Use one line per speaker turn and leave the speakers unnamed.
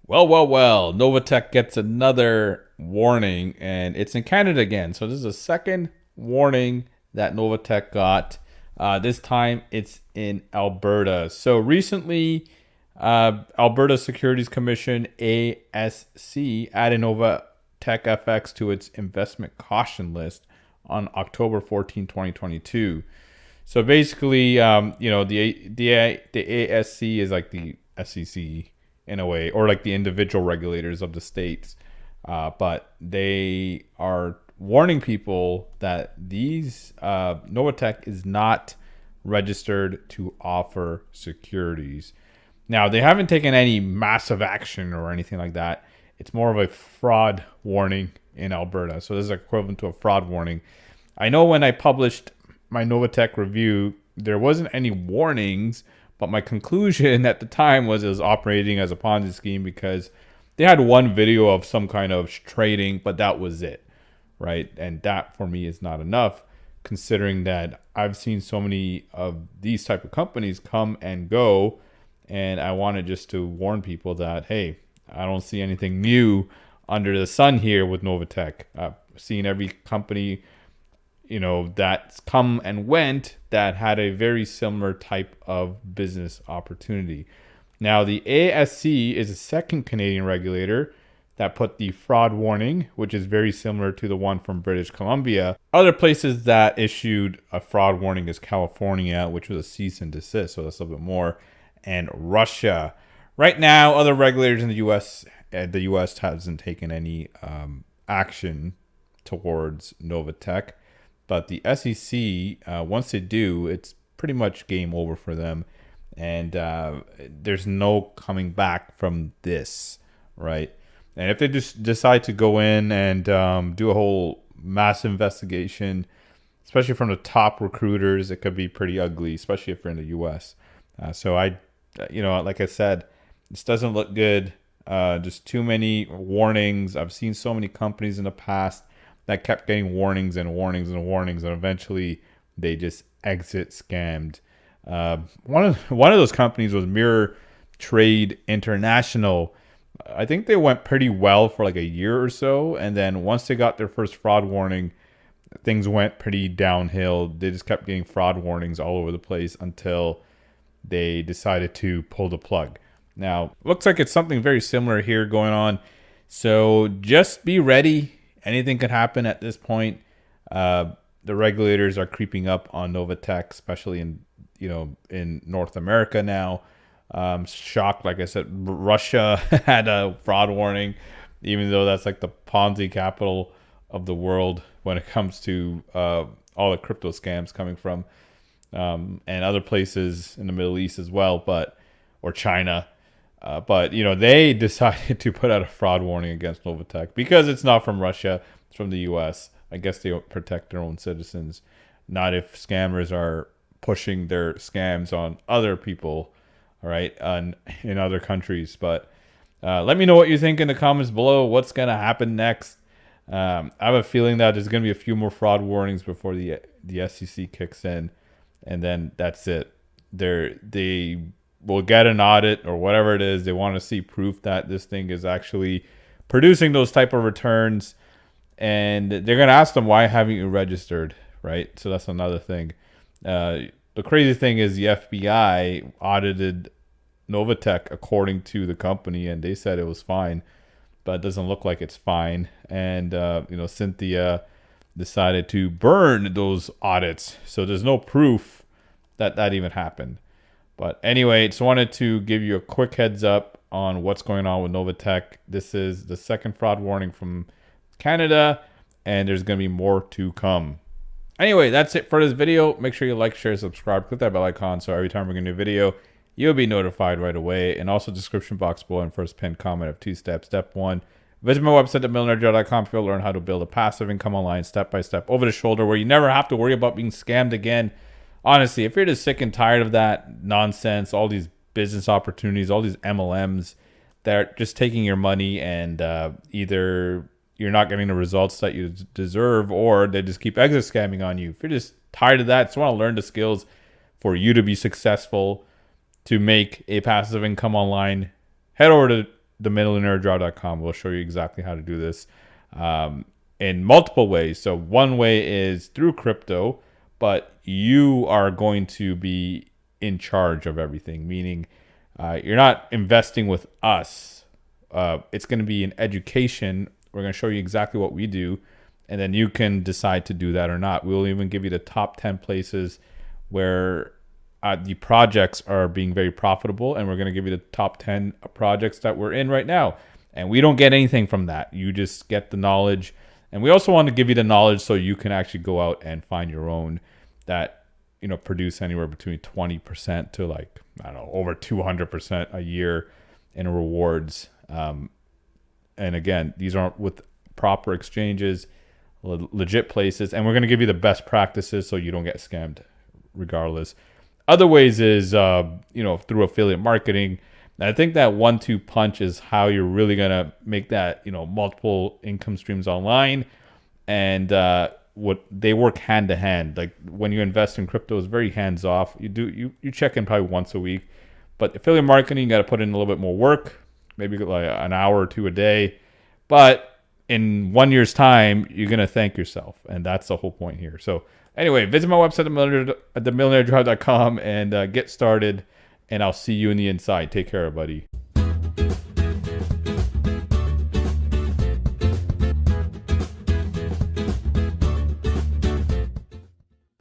Well. NovaTech gets another warning, and it's in Canada again. So this is a second warning that NovaTech got. This time it's in Alberta. So recently, Alberta Securities Commission (ASC) added NovaTech FX to its investment caution list on October 14, 2022. So basically, the ASC is like the SEC in a way, or like the individual regulators of the states. But they are warning people that these NovaTech is not registered to offer securities. Now, they haven't taken any massive action or anything like that. It's more of a fraud warning in Alberta. So this is equivalent to a fraud warning. I know when I published my NovaTech review, there wasn't any warnings, but my conclusion at the time was it was operating as a Ponzi scheme because they had one video of some kind of trading, but that was it, right? And that for me is not enough, considering that I've seen so many of these type of companies come and go, and I wanted just to warn people that, hey, I don't see anything new under the sun here with NovaTech. I've seen every company that's come and went that had a very similar type of business opportunity. Now, the ASC is a second Canadian regulator that put the fraud warning, which is very similar to the one from British Columbia. Other places that issued a fraud warning is California, which was a cease and desist, so that's a little bit more, and Russia. Right now, other regulators in the U.S. hasn't taken any action towards NovaTech. But the SEC, once they do, it's pretty much game over for them. And there's no coming back from this, right? And if they just decide to go in and do a whole mass investigation, especially from the top recruiters, it could be pretty ugly, especially if you're in the U.S. Like I said, this doesn't look good. Just too many warnings. I've seen so many companies in the past that kept getting warnings and warnings and warnings, and eventually they just exit scammed. One of those companies was Mirror Trade International. I think they went pretty well for like a year or so, and then once they got their first fraud warning, things went pretty downhill. They just kept getting fraud warnings all over the place until they decided to pull the plug. Now, looks like it's something very similar here going on. So just be ready. Anything could happen at this point. The regulators are creeping up on NovaTech, especially in North America now. Shocked, like I said, Russia had a fraud warning, even though that's like the Ponzi capital of the world when it comes to all the crypto scams coming from, and other places in the Middle East as well, or China. But they decided to put out a fraud warning against NovaTech because it's not from Russia, it's from the U.S. I guess they protect their own citizens, not if scammers are pushing their scams on other people, all right, in other countries. But let me know what you think in the comments below. What's going to happen next? I have a feeling that there's going to be a few more fraud warnings before the SEC kicks in, and then that's it. They will get an audit or whatever it is. They want to see proof that this thing is actually producing those type of returns. And they're going to ask them, why haven't you registered, right? So that's another thing. The crazy thing is the FBI audited NovaTech according to the company, and they said it was fine. But it doesn't look like it's fine. And, Cynthia decided to burn those audits. So there's no proof that that even happened. But anyway, just wanted to give you a quick heads up on what's going on with NovaTech. This is the second fraud warning from Canada, and there's going to be more to come. Anyway, that's it for this video. Make sure you like, share, subscribe, click that bell icon so every time we get a new video, you'll be notified right away. And also description box below and first pinned comment of 2 steps. Step 1, visit my website at millionairejoe.com if you'll learn how to build a passive income online step by step over the shoulder where you never have to worry about being scammed again. Honestly, if you're just sick and tired of that nonsense, all these business opportunities, all these MLMs that are just taking your money and either you're not getting the results that you deserve or they just keep exit scamming on you. If you're just tired of that, just want to learn the skills for you to be successful, to make a passive income online, head over to themillionairedrive.com. We'll show you exactly how to do this in multiple ways. So one way is through crypto, but you are going to be in charge of everything, meaning you're not investing with us. It's going to be an education. We're going to show you exactly what we do, and then you can decide to do that or not. We'll even give you the top 10 places where the projects are being very profitable, and we're going to give you the top 10 projects that we're in right now. And we don't get anything from that. You just get the knowledge. And we also want to give you the knowledge so you can actually go out and find your own that, produce anywhere between 20% to over 200% a year in rewards. And again, these aren't with proper exchanges, legit places. And we're going to give you the best practices so you don't get scammed regardless. Other ways is, through affiliate marketing. And I think that 1-2 punch is how you're really going to make that, multiple income streams online. And what they work hand to hand. Like when you invest in crypto, it's very hands off. You check in probably once a week. But affiliate marketing, you got to put in a little bit more work, maybe like an hour or two a day. But in 1 year's time, you're going to thank yourself. And that's the whole point here. So anyway, visit my website at themillionairedrive.com and get started. And I'll see you in the inside. Take care, everybody.